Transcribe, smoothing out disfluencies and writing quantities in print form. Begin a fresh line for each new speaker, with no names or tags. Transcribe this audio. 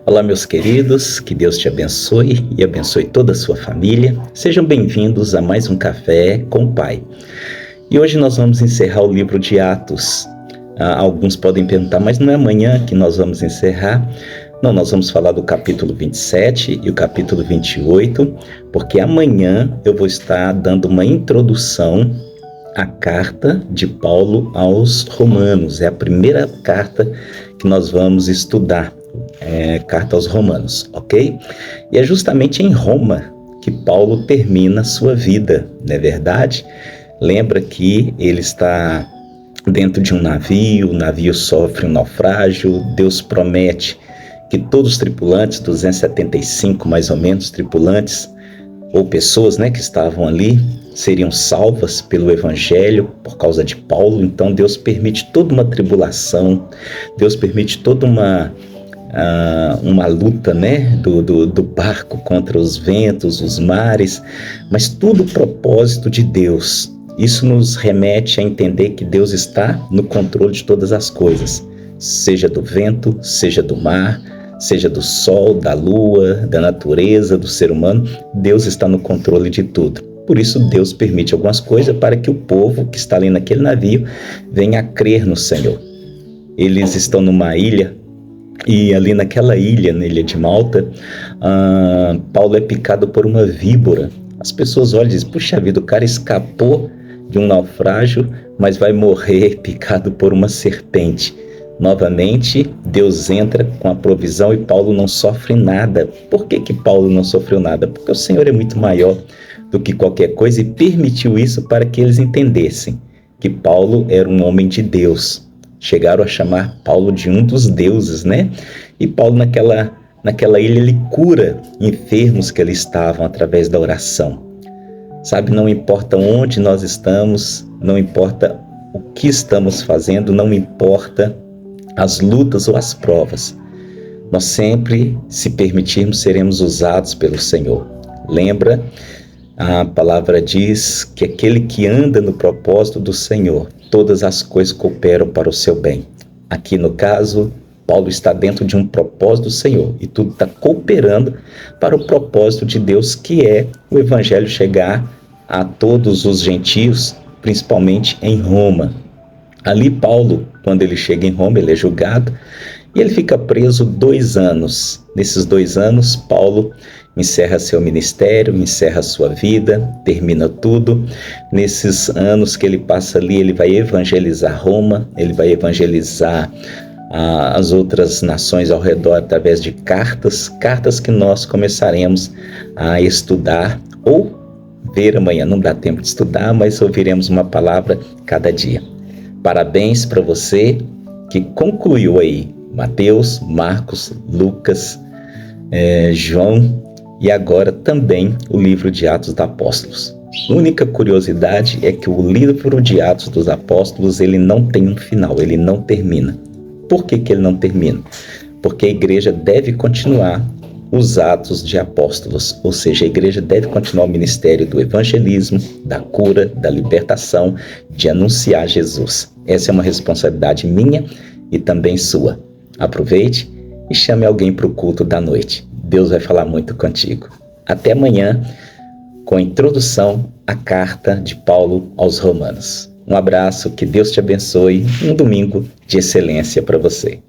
Olá, meus queridos, que Deus te abençoe e abençoe toda a sua família. Sejam bem-vindos a mais um Café com o Pai. E hoje nós vamos encerrar o livro de Atos. Alguns podem perguntar, mas não é amanhã que nós vamos encerrar? Não, nós vamos falar do capítulo 27 e o capítulo 28, porque amanhã eu vou estar dando uma introdução à carta de Paulo aos Romanos. É a primeira carta que nós vamos estudar. Carta aos Romanos, ok? E é justamente em Roma que Paulo termina sua vida, não é verdade? Lembra que ele está dentro de um navio, o navio sofre um naufrágio, Deus promete que todos os tripulantes, 275 mais ou menos tripulantes, ou pessoas que estavam ali, seriam salvas pelo Evangelho por causa de Paulo. Então Deus permite toda uma tribulação, Deus permite toda uma luta do barco contra os ventos, os mares, mas tudo propósito de Deus. Isso nos remete a entender que Deus está no controle de todas as coisas, seja do vento, seja do mar, seja do sol, da lua, da natureza, do ser humano. Deus está no controle de tudo. Por isso Deus permite algumas coisas para que o povo que está ali naquele navio venha a crer no Senhor. Eles estão numa ilha, e ali naquela ilha, na ilha de Malta, Paulo é picado por uma víbora. As pessoas olham e dizem, puxa vida, o cara escapou de um naufrágio, mas vai morrer picado por uma serpente. Novamente, Deus entra com a provisão e Paulo não sofre nada. Por que Paulo não sofreu nada? Porque o Senhor é muito maior do que qualquer coisa e permitiu isso para que eles entendessem que Paulo era um homem de Deus. Chegaram a chamar Paulo de um dos deuses, E Paulo naquela ilha ele cura enfermos que ali estavam através da oração. Sabe, não importa onde nós estamos, não importa o que estamos fazendo, não importa as lutas ou as provas. Nós sempre, se permitirmos, seremos usados pelo Senhor. Lembra? A palavra diz que aquele que anda no propósito do Senhor, todas as coisas cooperam para o seu bem. Aqui no caso, Paulo está dentro de um propósito do Senhor e tudo está cooperando para o propósito de Deus, que é o Evangelho chegar a todos os gentios, principalmente em Roma. Ali Paulo, quando ele chega em Roma, ele é julgado e ele fica preso 2 anos. Nesses 2 anos, Paulo encerra seu ministério, encerra sua vida, termina tudo. Nesses anos que ele passa ali, ele vai evangelizar Roma, ele vai evangelizar as outras nações ao redor através de cartas que nós começaremos a estudar ou ver amanhã. Não dá tempo de estudar, mas ouviremos uma palavra cada dia. Parabéns para você que concluiu aí Mateus, Marcos, Lucas, João e agora também o livro de Atos dos Apóstolos. A única curiosidade é que o livro de Atos dos Apóstolos ele não tem um final, ele não termina. Por que ele não termina? Porque a igreja deve continuar os atos de apóstolos, ou seja, a igreja deve continuar o ministério do evangelismo, da cura, da libertação, de anunciar Jesus. Essa é uma responsabilidade minha e também sua. Aproveite e chame alguém para o culto da noite. Deus vai falar muito contigo. Até amanhã, com a introdução à carta de Paulo aos Romanos. Um abraço, que Deus te abençoe. Um domingo de excelência para você.